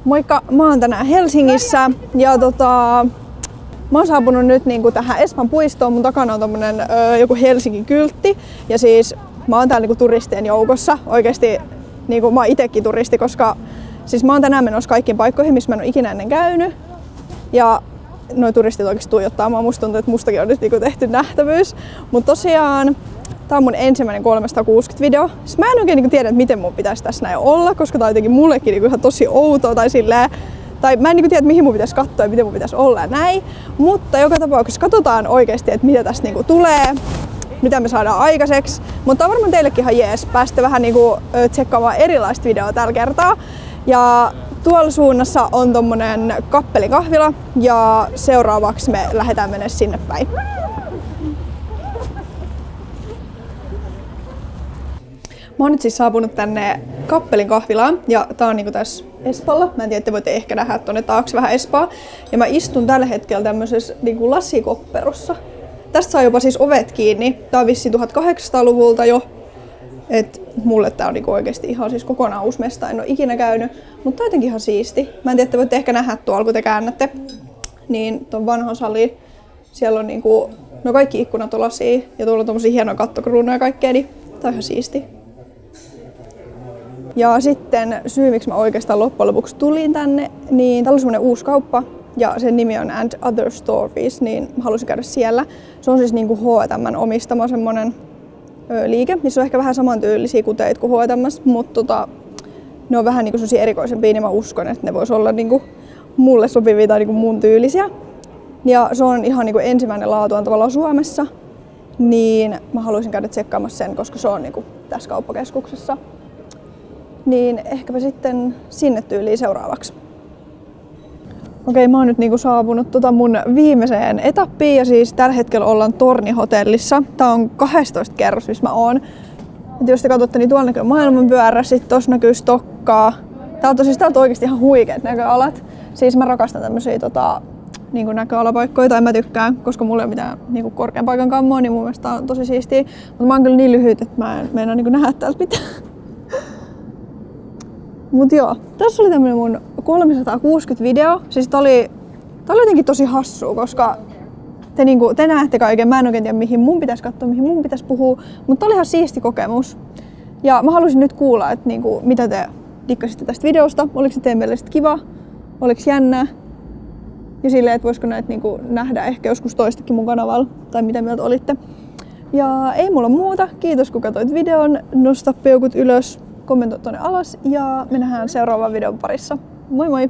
Moikka! Mä oon tänään Helsingissä ja mä oon saapunut nyt niinku tähän Espan puistoon. Mun takana on tommonen joku Helsingin kyltti ja siis mä oon täällä niinku turistien joukossa. Oikeesti niinku mä oon itekin turisti, koska siis mä oon tänään menossa kaikkiin paikkoihin, missä mä en oo ikinä ennen käynyt. Ja noi turistit oikeesti tuijottaa mua. Musta tuntuu, että mustakin on nyt niinku tehty nähtävyys. Mut tosiaan tää on mun ensimmäinen 360 video. Siis mä en oikein niinku tiedä, että miten mun pitäisi tässä näin olla, koska tää on jotenkin mullekin niinku ihan tosi outoa tai silleen. Tai mä en niinku tiedä, mihin mun pitäisi katsoa ja miten mun pitäisi olla ja näin. Mutta joka tapauksessa katsotaan oikeesti, että mitä tästä niinku tulee, mitä me saadaan aikaiseksi. Mutta on varmaan teillekin ihan jees. Pääsette vähän niinku tsekkaamaan erilaista videoa tällä kertaa. Ja tuolla suunnassa on tommonen kappelikahvila ja seuraavaksi me lähdetään mennä sinne päin. Mä oon nyt siis saapunut tänne Kappelin kahvilaan ja tää on niinku tässä Espalla. Mä en tiedä, että voitte ehkä nähdä tonne taakse vähän Espaa. Ja mä istun tällä hetkellä tämmöisessä niinku lasikopperossa. Tästä saa jopa siis ovet kiinni. Tää on vissiin 1800-luvulta jo. Et mulle tää on niinku oikeesti ihan siis kokonaan uusi mesta. En oo ikinä käynyt, mutta tää on jotenkin ihan siisti. Mä en tiedä, että voitte ehkä nähdä tuolla, kun te käännätte. Niin ton vanhan saliin. Siellä on niinku, no kaikki ikkunat on lasia ja tuolla on tommosia hienoja kattokruunoja ja kaikkea, niin tää on ihan siisti. Ja sitten syy, miksi mä oikeastaan loppujen lopuksi tulin tänne, niin täällä on semmonen uusi kauppa ja sen nimi on And Other Stories, niin mä halusin käydä siellä. Se on siis niinku H&M:n omistama semmonen liike, missä on ehkä vähän samantyylisiä kuteita kuin H&M:ssä, mutta ne on vähän niinku semmosia erikoisempia, niin mä uskon, että ne vois olla niinku mulle sopivia tai niinku mun tyylisiä. Ja se on ihan niinku ensimmäinen laatuaan tavallaan Suomessa, niin mä haluaisin käydä tsekkaamassa sen, koska se on niinku tässä kauppakeskuksessa. Niin ehkäpä sitten sinne tyyliin seuraavaksi. Okei, mä oon nyt niinku saapunut mun viimeiseen etappiin ja siis tällä hetkellä ollaan Torni-hotellissa. Tää on 12 kerros, missä mä oon. Et jos te katsotte, niin tuolla näkyy maailmanpyörä, sit tossa näkyy Stokkaa. Täältä on oikeesti ihan huikeat näköalat. Siis mä rakastan tämmösiä niinku näköalapaikkoja, tai mä tykkään, koska mulla ei ole mitään niinku korkean paikan kammoa, niin mun mielestä tää on tosi siistiä. Mutta mä oon kyllä niin lyhyt, että mä en meinaa niinku nähdä täältä mitään. Mut joo, tässä oli tämmönen mun 360 video. Siis tää oli jotenkin tosi hassua, koska te näette kaiken. Mä en oikein tiedä, mihin mun pitäisi katsoa, mihin mun pitäisi puhua. Mutta tää oli ihan siisti kokemus. Ja mä haluaisin nyt kuulla, että niinku, mitä te dikkasitte tästä videosta. Oliko se teidän mielestä kiva? Oliko jännää? Ja silleen, että voisiko näitä niinku nähdä ehkä joskus toistakin mun kanavalla. Tai mitä mieltä olitte. Ja ei mulla muuta. Kiitos kun katsoit videon. Nosta peukut ylös. Kommentoi tuonne alas ja me nähdään seuraavan videon parissa. Moi moi!